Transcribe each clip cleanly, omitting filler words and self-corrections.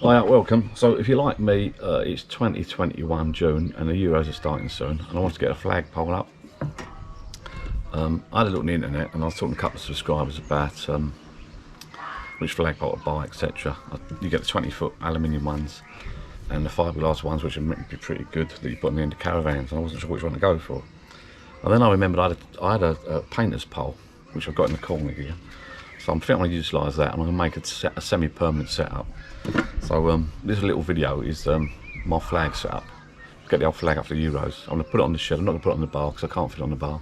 Hi, welcome. So if you're like me, it's 2021 June and the Euros are starting soon and I want to get a flagpole up. I had a look on the internet and I was talking to a couple of subscribers about which flagpole to buy, etc. You get the 20-foot aluminium ones and the fiberglass ones, which are meant to be pretty good, that you put on the end of caravans, and I wasn't sure which one to go for. And then I remembered I had a painter's pole, which I've got in the corner here. So I'm thinking I'm going to utilise that and I'm going to make a semi-permanent setup. So this little video is my flag setup. Get the old flag up for the Euros. I'm going to put it on the shed. I'm not going to put it on the bar because I can't fit it on the bar.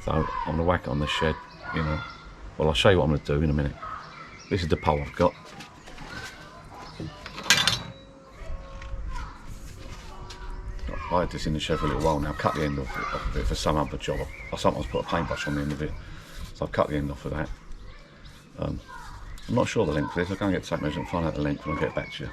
So I'm going to whack it on the shed, you know. Well, I'll show you what I'm going to do in a minute. This is the pole I've got. I had this in the shed for a little while now. I've cut the end off of it for some other job. I sometimes put a paintbrush on the end of it. So I've cut the end off of that. I'm not sure the length of this. I'll go and get the tape measure and find out the length and I'll get back to you.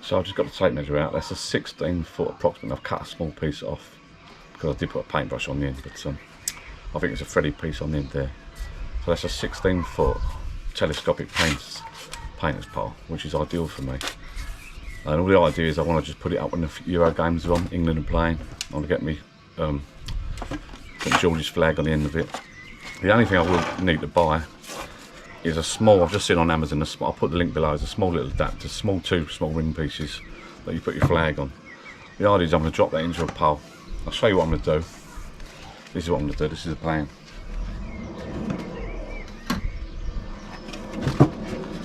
So I've just got the tape measure out. That's a 16-foot approximate. I've cut a small piece off because I did put a paintbrush on the end, but I think it's a threaded piece on the end there. So that's a 16-foot telescopic painter's pole, which is ideal for me. And all the idea is I want to just put it up when the Euro games are on, England are playing. I want to get me St George's flag on the end of it. The only thing I will need to buy is a small, I've just seen on Amazon, I'll put the link below, it's a small little adapter, two small ring pieces that you put your flag on. The idea is I'm going to drop that into a pole. I'll show you what I'm going to do. This is what I'm going to do, this is the plan.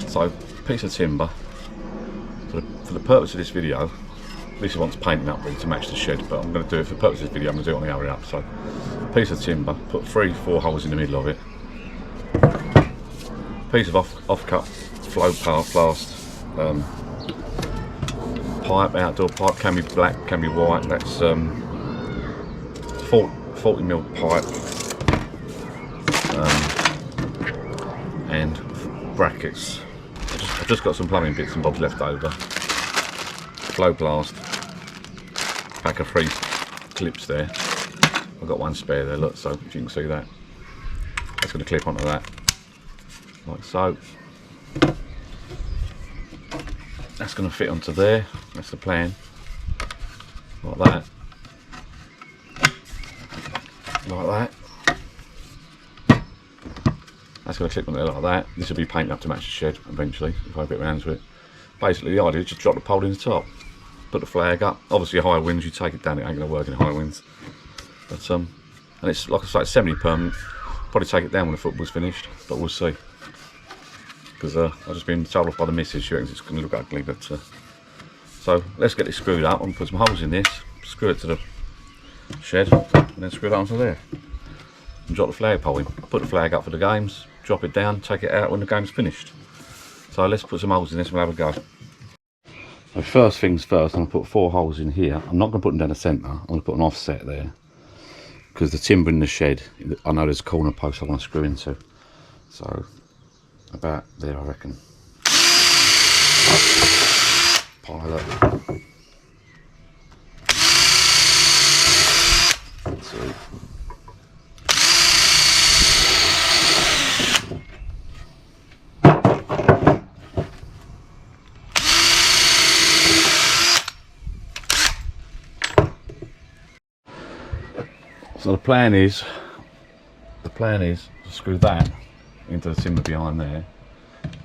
So, piece of timber. For the purpose of this video, this one's painting up really to match the shed, but I'm going to do it for the purpose of this video, I'm going to do it on the hurry up. So, piece of timber, put 3-4 holes in the middle of it. Piece of off-cut flow plast pipe, outdoor pipe, can be black, can be white. That's 40mm pipe and brackets. I've just got some plumbing bits and bobs left over. Flow blast, pack of 3 clips there. I've got one spare there, look, so if you can see that. That's going to clip onto that, like so. That's going to fit onto there, that's the plan. Like that. Like that. That's going to clip on there like that. This will be painted up to match the shed eventually, if I get around to it. Basically the idea is just drop the pole in the top, put the flag up. Obviously high winds, you take it down, it ain't going to work in high winds. But and it's, like I say, it's semi-permanent. Probably take it down when the football's finished, but we'll see. Because I've just been told off by the missus, she reckons it's going to look ugly. But so let's get it screwed up and put some holes in this, screw it to the shed, and then screw it onto there. And drop the flagpole in. Put the flag up for the games, drop it down, take it out when the game's finished. So let's put some holes in this and we'll have a go. So first things first, I'm going to put 4 holes in here. I'm not going to put them down the centre, I'm going to put an offset there. Because the timber in the shed, I know there's a corner post I want to screw into. So about there I reckon. Pile up. Let's see. So the plan is to screw that into the timber behind there,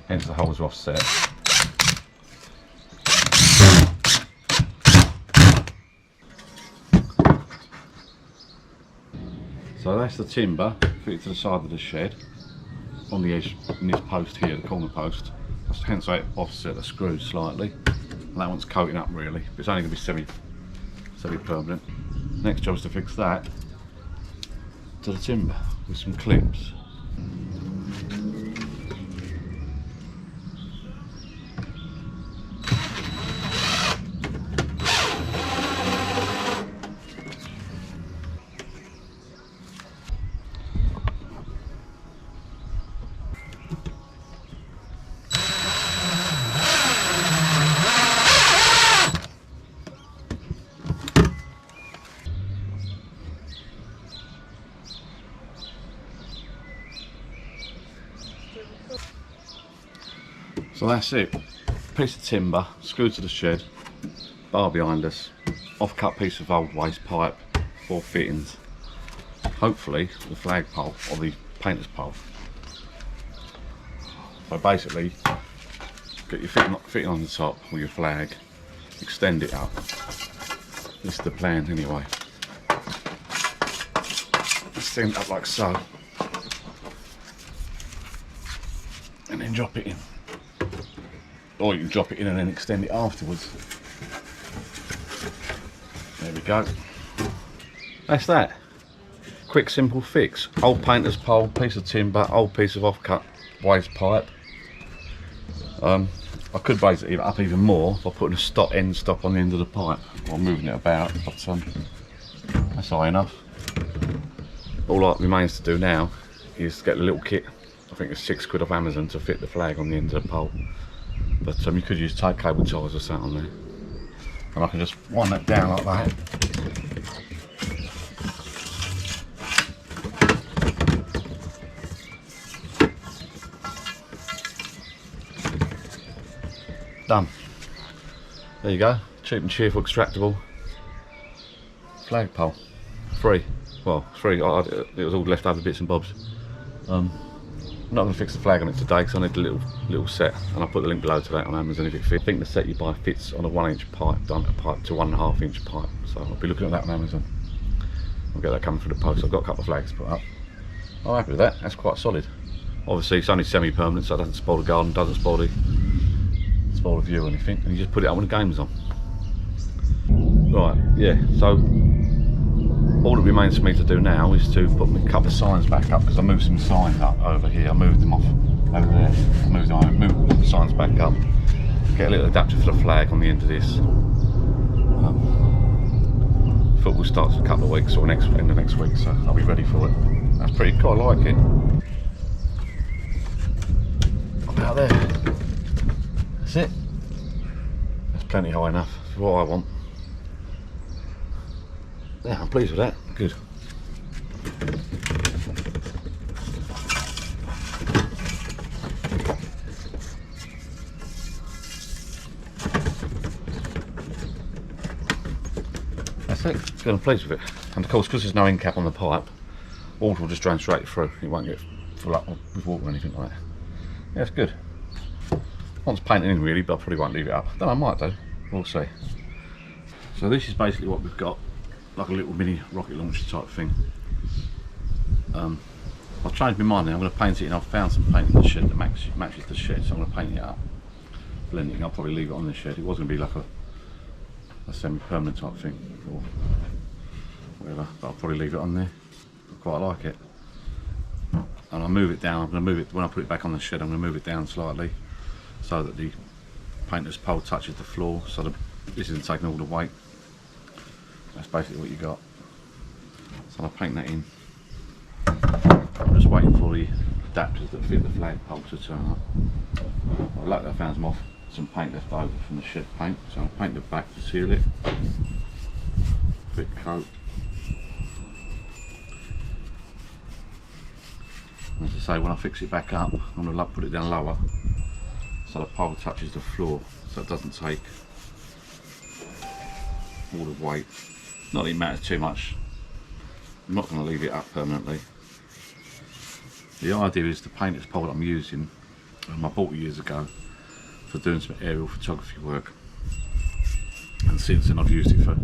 hence the holes are offset. So that's the timber fitted to the side of the shed on the edge in this post here, the corner post. That's hence why it offset the screws slightly. And that one's coating up really, but it's only going to be semi-permanent. Next job is to fix that to the timber with some clips. So that's it. Piece of timber, screwed to the shed, bar behind us, off-cut piece of old waste pipe, 4 fittings. Hopefully the flagpole or the painter's pole. So basically, get your fitting on the top with your flag, extend it up. This is the plan anyway. Extend it up like so, and then drop it in. Or you can drop it in and then extend it afterwards. There we go. That's that. Quick, simple fix. Old painter's pole, piece of timber, old piece of off-cut waste pipe. I could raise it up even more by putting a end stop on the end of the pipe or moving it about, but that's high enough. All that remains to do now is get the little kit. I think it's £6 off Amazon to fit the flag on the end of the pole. But you could use tight cable ties or something on there. And I can just wind that down like that. Done. There you go. Cheap and cheerful extractable flagpole. Free. Well, free. It was all leftover bits and bobs. I'm not going to fix the flag on it today because I need a little set, and I'll put the link below to that on Amazon if it fits. I think the set you buy fits on a 1-inch pipe, diameter pipe to 1.5-inch pipe, so I'll be looking at that on Amazon. I'll get that coming through the post. I've got a couple of flags to put up. I'm happy with that. That's quite solid. Obviously it's only semi-permanent, so it doesn't spoil the garden, doesn't spoil the view or anything, and you just put it up when the game's on. Right, yeah, so all that remains for me to do now is to put a couple of signs back up, because I moved some signs up over here. I moved them off over there. I moved the signs back up. Get a little adapter for the flag on the end of this. Football starts in a couple of weeks, or in the next week, so I'll be ready for it. That's pretty cool, I like it. About there. That's it. That's plenty high enough for what I want. Yeah, I'm pleased with that. Good. That's it. Good, I'm pleased with it. And of course, because there's no end cap on the pipe, water will just drain straight through. It won't get full up with water or anything like that. Yeah, it's good. Wants painting in really, but I probably won't leave it up. Then I might though. We'll see. So this is basically what we've got. Like a little mini rocket launcher type thing. I've changed my mind now. I'm going to paint it, and I've found some paint in the shed that matches the shed, so I'm going to paint it up, blend it. I'll probably leave it on the shed. It was going to be like a semi-permanent type thing or whatever, but I'll probably leave it on there. I quite like it. And I'll move it down. I'm going to move it, when I put it back on the shed, I'm going to move it down slightly so that the painter's pole touches the floor, so this isn't taking all the weight. That's basically what you got. So I'll paint that in. I'm just waiting for the adapters that fit the flagpole to turn up. Luckily I found some paint left over from the shed paint, so I'll paint the back to seal it. Quick coat. As I say, when I fix it back up, I'm going to put it down lower so the pole touches the floor, so it doesn't take all the weight. Not that it matters too much. I'm not going to leave it up permanently. The idea is the painter's pole that I'm using, I bought years ago for doing some aerial photography work, and since then I've used it for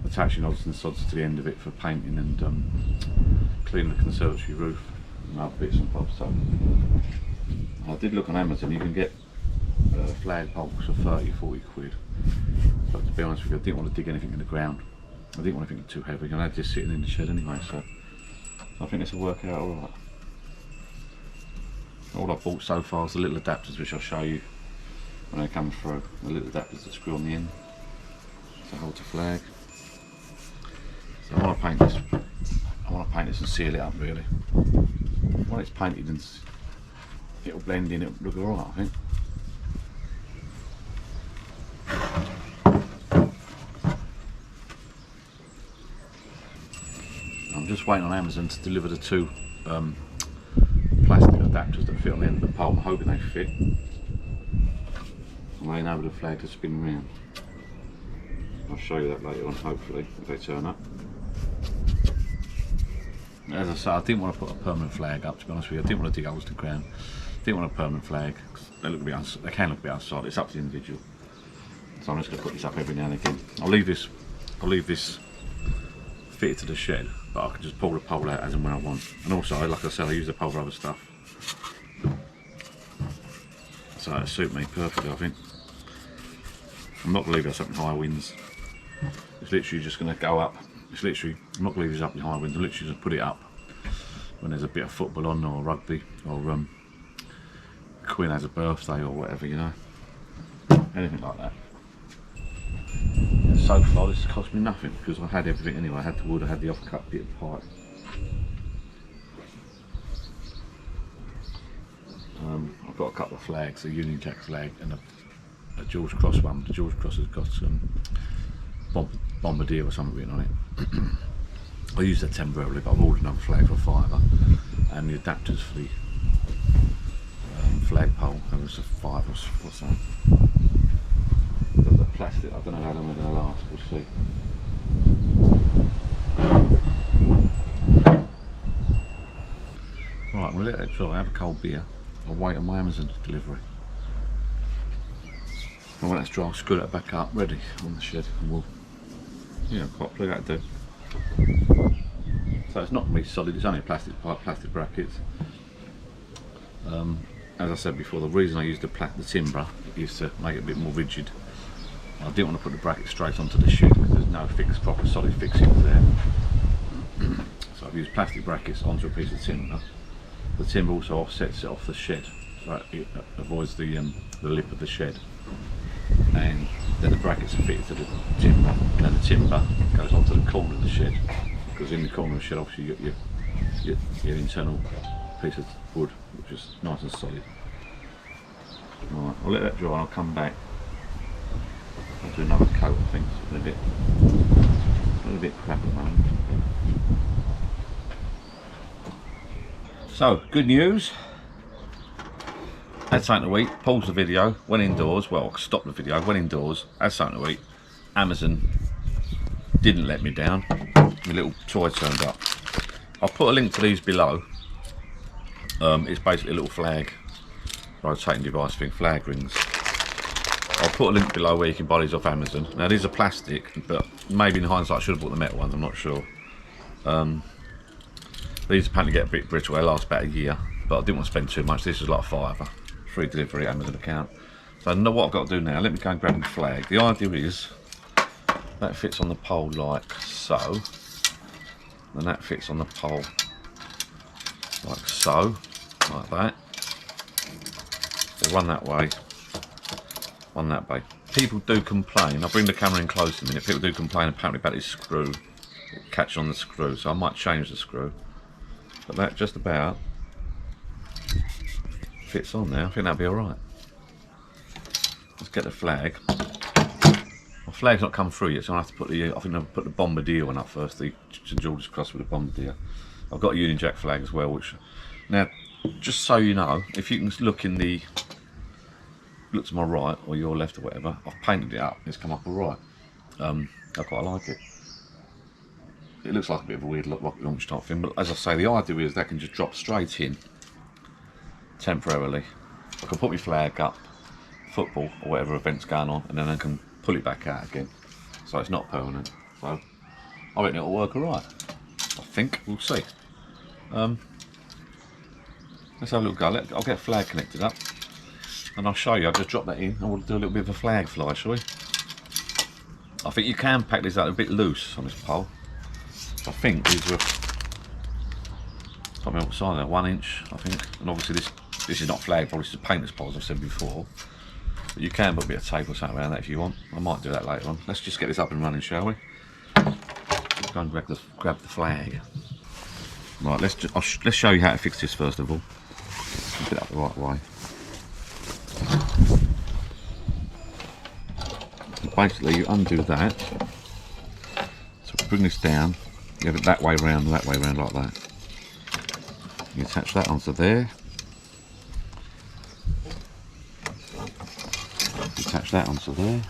attaching odds and sods to the end of it for painting and cleaning the conservatory roof and other bits and bobs. So I did look on Amazon. You can get flagpoles for 30-40 quid, but to be honest with you, I didn't want to dig anything in the ground. I didn't want anything too heavy, and I had this sitting in the shed anyway, so I think this will work out alright. All I've bought so far is the little adapters, which I'll show you when they come through. The little adapters that screw on the end to hold the flag. So I want to paint this and seal it up really. When it's painted, and it'll blend in, it'll look alright, I think. I'm just waiting on Amazon to deliver the 2 plastic adapters that fit on the end of the pole. I'm hoping they fit. I enable the flag to spin round. I'll show you that later on, hopefully, if they turn up. As I said, I didn't want to put a permanent flag up, to be honest with you. I didn't want to dig holes to the ground. Didn't want a permanent flag, because they can look a bit unsolid. It's up to the individual. So I'm just going to put this up every now and again. I'll leave this fitted to the shed, but I can just pull the pole out as and when I want. And also, like I said, I use the pole for other stuff. So it'll suit me perfectly, I think. I'm not going to leave this up in high winds. It's literally just going to go up. It's literally, I'm not going to leave this up in high winds. I'm literally just put it up when there's a bit of football on, or rugby, or Quinn has a birthday or whatever, you know. Anything like that. And so far this has cost me nothing, because I had everything anyway. I had the wood, I had the offcut bit of pipe. I've got a couple of flags, a Union Jack flag and a George Cross one. The George Cross has got some Bombardier or something written on it. I used that temporarily, but I've ordered another flag for a £5, and the adapters for the flagpole. There was a £5 or what's that? The plastic. I don't know how long they're going to last. We'll see. Right, we'll let that dry. Have a cold beer. I'll wait on my Amazon delivery. And when that's dry, I'll screw that back up, ready on the shed, and we'll, yeah, quite plug that do. So it's not really solid. It's only a plastic pipe, plastic brackets. As I said before, the reason I used the timber is to make it a bit more rigid. I didn't want to put the bracket straight onto the shed because there's no fixed, proper solid fixings there. So I've used plastic brackets onto a piece of timber. The timber also offsets it off the shed, so it avoids the lip of the shed. And then the brackets are fitted to the timber, and then the timber goes onto the corner of the shed, because in the corner of the shed obviously you get your internal piece of wood, which is nice and solid. Right, I'll let that dry and I'll come back. I'll do another coat, I think. It's a bit crap at the moment. So, good news. Had something to eat, paused the video, went indoors. Well, I stopped the video, went indoors, had something to eat. Amazon didn't let me down. My little toy turned up. I'll put a link to these below. It's basically a little flag rotating device thing, flag rings. I'll put a link below where you can buy these off Amazon. Now these are plastic, but maybe in hindsight I should have bought the metal ones, I'm not sure. These apparently get a bit brittle, they last about a year, but I didn't want to spend too much. This was like £5, free delivery Amazon account. So I know what I've got to do now. Let me go and grab the flag. The idea is that fits on the pole like so, and that fits on the pole like so, like that. So one that way, one that way. People do complain, I'll bring the camera in close in a minute, people do complain apparently about this screw, it catches on the screw, so I might change the screw. But that just about fits on there. I think that'll be alright. Let's get the flag. My flag's not come through yet, so I'll have to put the, I think I'll put the Bombardier one up first, the St George's Cross with the Bombardier. I've got a Union Jack flag as well, which, now, just so you know, if you can look in the, look to my right, or your left or whatever, I've painted it up, it's come up alright. I quite like it. It looks like a bit of a weird rocket launch type thing, but as I say, the idea is that can just drop straight in temporarily. I can put my flag up, football or whatever event's going on, and then I can pull it back out again. So it's not permanent. So I reckon it'll work alright. I think, we'll see. Let's have a little go. I'll get a flag connected up and I'll show you. I'll just drop that in and we'll do a little bit of a flag fly, shall we? I think you can pack these out a bit loose on this pole. I think these were, can't remember what size they're, 1 inch I think, and obviously this is not flag pole, this is a painter's pole as I've said before, but you can put a bit of tape or something around that if you want. I might do that later on. Let's just get this up and running, shall we? Go and grab the flag. Right, let's show you how to fix this first of all. Get that the right way. Basically you undo that, so bring this down, you have it that way round and that way round like that. You attach that onto there. You attach that onto there.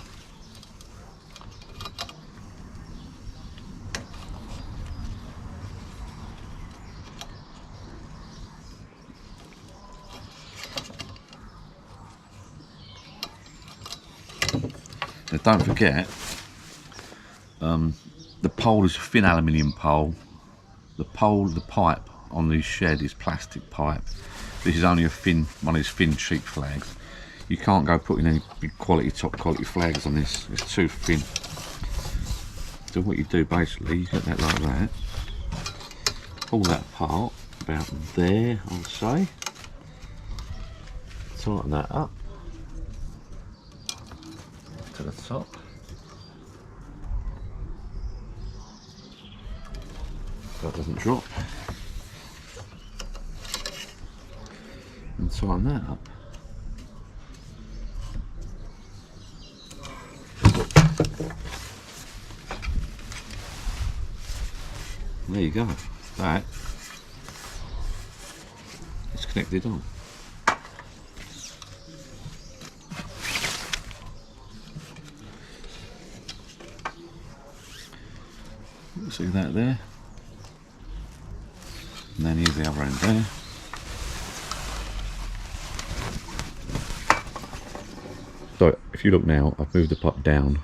Now don't forget, the pole is a thin aluminium pole. The pipe on the shed is plastic pipe. This is only a thin, one of these thin cheap flags. You can't go putting any big quality, top quality flags on this. It's too thin. So what you do basically, you get that like that. Pull that apart about there, I'll say. Tighten that up to the top. So it doesn't drop. And tighten that up. There you go. That is connected on. See that there? And then here's the other end there. So if you look now, I've moved the pipe down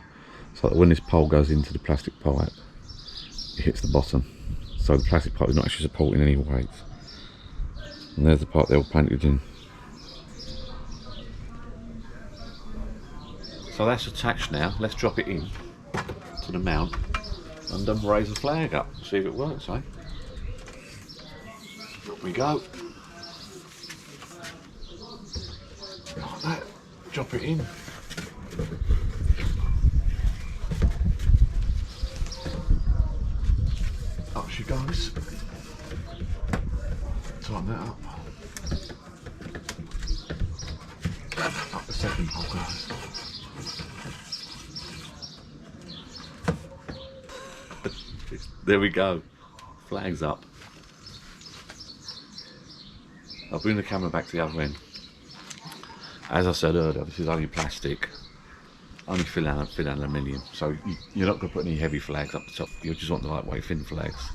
so that when this pole goes into the plastic pipe, it hits the bottom. So the plastic pipe is not actually supporting any weight. And there's the part they're all painted in. So that's attached now. Let's drop it in to the mount and raise the flag up. See if it works, eh? Up we go. Like that. Drop it in. Up she goes. Tighten that up. Up the second pole goes. There we go. Flags up. I'll bring the camera back to the other end. As I said earlier, this is only plastic. Only thin aluminium, so you're not going to put any heavy flags up the top. You just want the lightweight thin flags.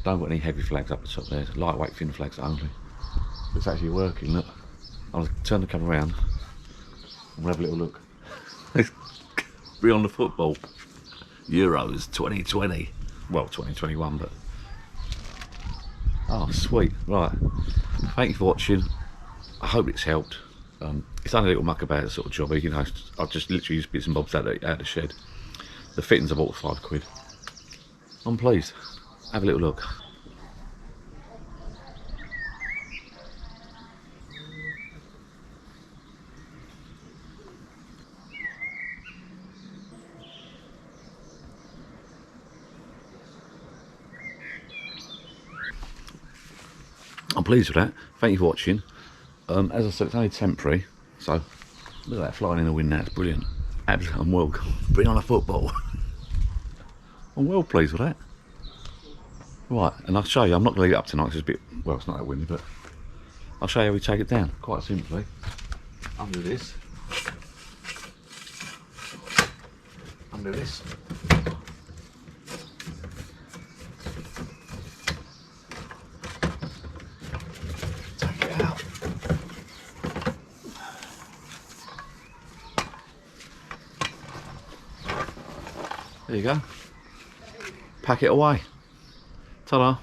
Don't put any heavy flags up the top there. Lightweight thin flags only. It's actually working. Look, I'll turn the camera around and we'll have a little look. Be on the football. Euros 2020. Well, 2021, but oh, sweet. Right. Thank you for watching. I hope it's helped. It's only a little muck about sort of jobby, you know. I've just literally used bits and bobs out of the shed. The fittings I bought for £5. I'm pleased. Have a little look. I'm pleased with that. Thank you for watching. As I said, it's only temporary, so look at that flying in the wind. That's brilliant. Absolutely, I'm well. Bring on a football. I'm well pleased with that. Right, and I'll show you. I'm not going to leave it up tonight. It's a bit, well, it's not that windy, but I'll show you how we take it down. Quite simply, under this, under this. There you go. Pack it away. Ta-da.